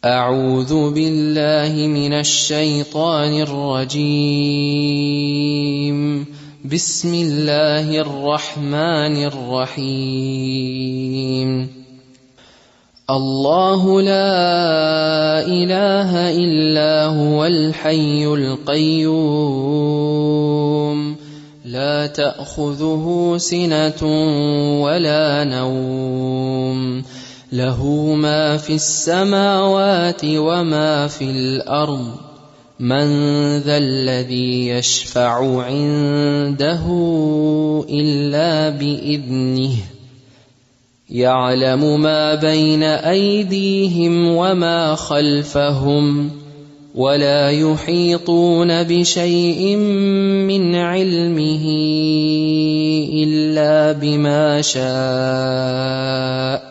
أعوذ بالله من الشيطان الرجيم. بسم الله الرحمن الرحيم. الله لا إله إلا هو الحي القيوم لا تأخذه سنة ولا نوم له ما في السماوات وما في الأرض من ذا الذي يشفع عنده إلا بإذنه يعلم ما بين أيديهم وما خلفهم ولا يحيطون بشيء من علمه إلا بما شاء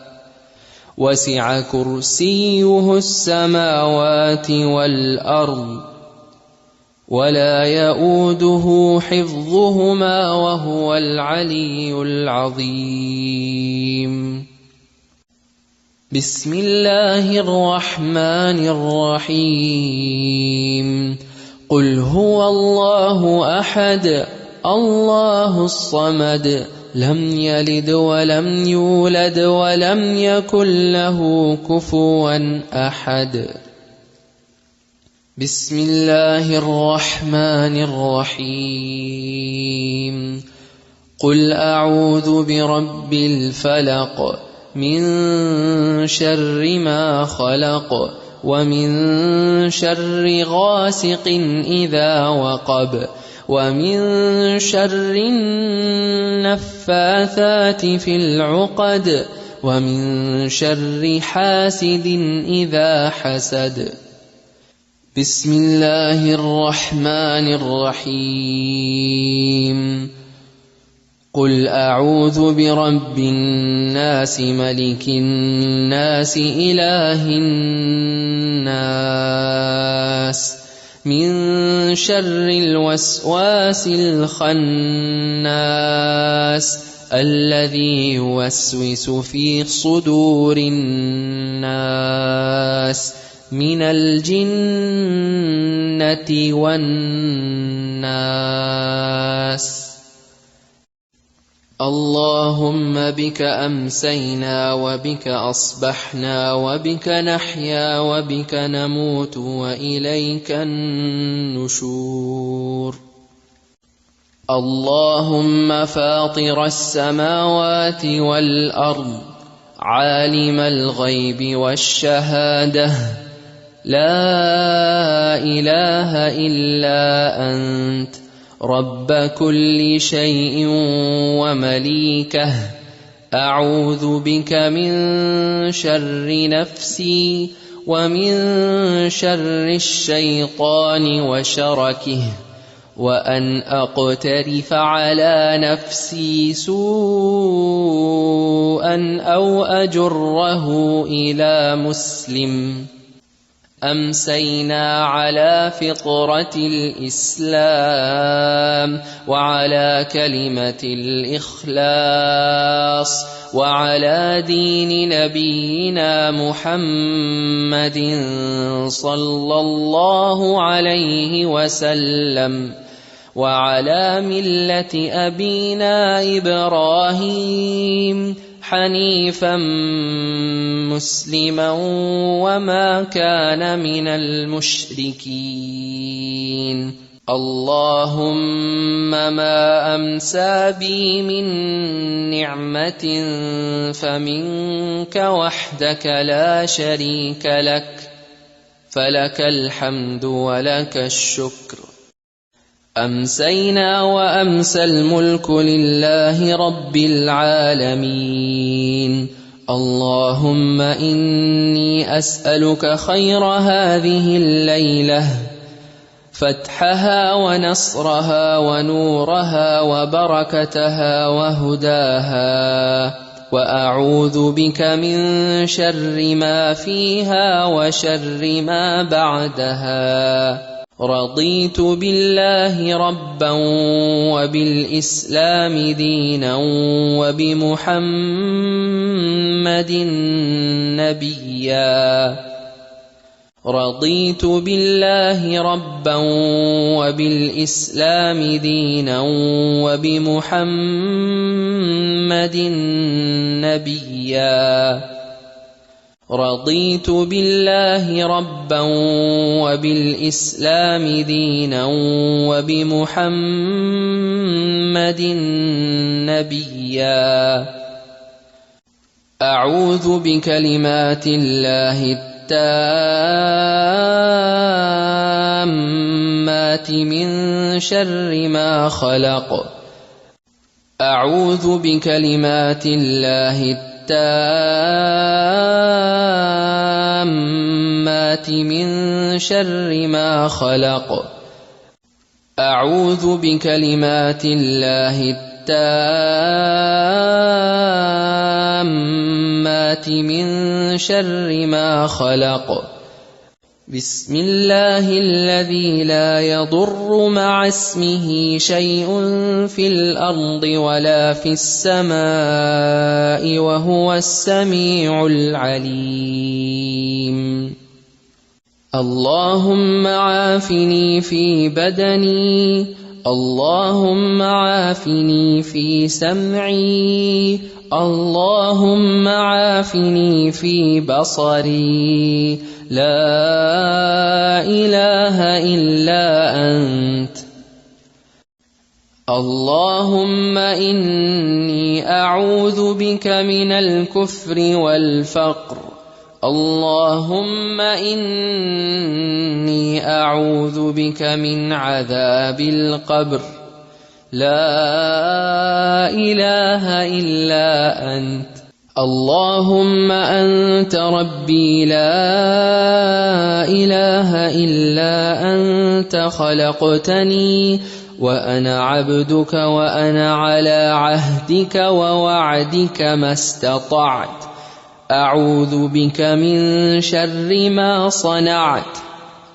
وسع كرسيه السماوات والأرض ولا يؤوده حفظهما وهو العلي العظيم. بسم الله الرحمن الرحيم. قل هو الله أحد الله الصمد لم يلد ولم يولد ولم يكن له كفوا أحد. بسم الله الرحمن الرحيم. قل أعوذ برب الفلق من شر ما خلق ومن شر غاسق إذا وقب ومن شر النفاثات في العقد ومن شر حاسد إذا حسد. بسم الله الرحمن الرحيم. قل أعوذ برب الناس ملك الناس إله الناس من شر الوسواس الخناس الذي يوسوس في صدور الناس من الجنة والناس. اللهم بك أمسينا وبك أصبحنا وبك نحيا وبك نموت وإليك النشور. اللهم فاطر السماوات والأرض عالم الغيب والشهادة لا إله إلا أنت رب كل شيء ومليكه أعوذ بك من شر نفسي ومن شر الشيطان وشركه وأن أقترف على نفسي سوءا أو أجره إلى مسلم. أمسينا على فطرة الإسلام وعلى كلمة الإخلاص وعلى دين نبينا محمد صلى الله عليه وسلم وعلى ملة أبينا إبراهيم حنيفا مسلما وما كان من المشركين. اللهم ما أمسى بي من نعمة فمنك وحدك لا شريك لك فلك الحمد ولك الشكر. أمسينا وأمسى الملك لله رب العالمين. اللهم إني أسألك خير هذه الليلة فتحها ونصرها ونورها وبركتها وهداها وأعوذ بك من شر ما فيها وشر ما بعدها. رضيت بالله ربا وبالإسلام دينا وبمحمد نبيا. رضيت بالله ربا وبالإسلام دينا وبمحمد نبيا رضيت بالله ربا وبالإسلام دينا وبمحمد نبيا أعوذ بكلمات الله التامات من شر ما خلق أعوذ بكلمات الله التامات من شر ما خلق أعوذ بكلمات الله التامات من شر ما خلق بسم الله الذي لا يضر مع اسمه شيء في الأرض ولا في السماء وهو السميع العليم اللهم عافني في بدني اللهم عافني في سمعي اللهم عافني في بصري لا إله إلا أنت اللهم إني أعوذ بك من الكفر والفقر اللهم إني أعوذ بك من عذاب القبر لا إله إلا أنت اللهم أنت ربي لا إله إلا أنت خلقتني وأنا عبدك وأنا على عهدك ووعدك ما استطعت أعوذ بك من شر ما صنعت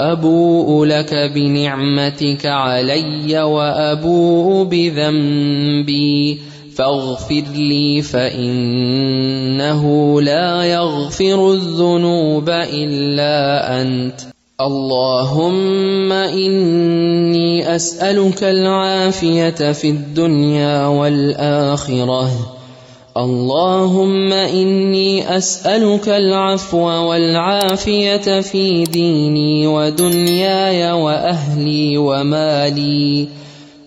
أبوء لك بنعمتك علي وأبوء بذنبي فاغفر لي فإنه لا يغفر الذنوب إلا أنت اللهم إني أسألك العافية في الدنيا والآخرة اللهم إني أسألك العفو والعافية في ديني ودنياي وأهلي ومالي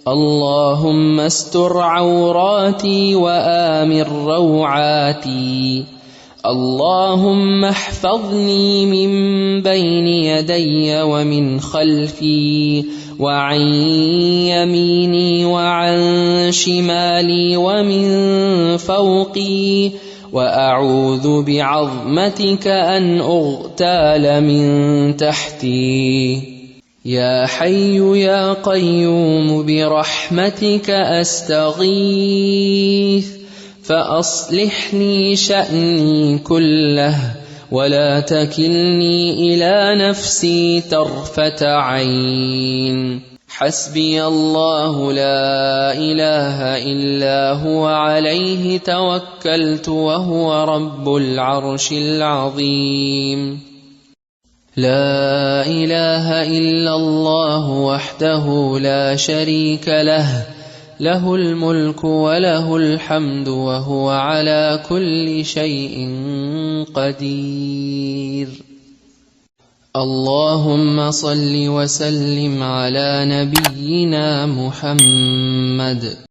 اللهم استر عوراتي وآمن روعاتي اللهم احفظني من بين يدي ومن خلفي وعن يميني وعن شمالي ومن فوقي وأعوذ بعظمتك أن أغتال من تحتي يا حي يا قيوم برحمتك أستغيث فأصلحني شأني كله ولا تكلني إلى نفسي طرفة عين حسبي الله لا إله إلا هو عليه توكلت وهو رب العرش العظيم لا إله إلا الله وحده لا شريك له له الملك وله الحمد وهو على كل شيء قدير اللهم صل وسلم على نبينا محمد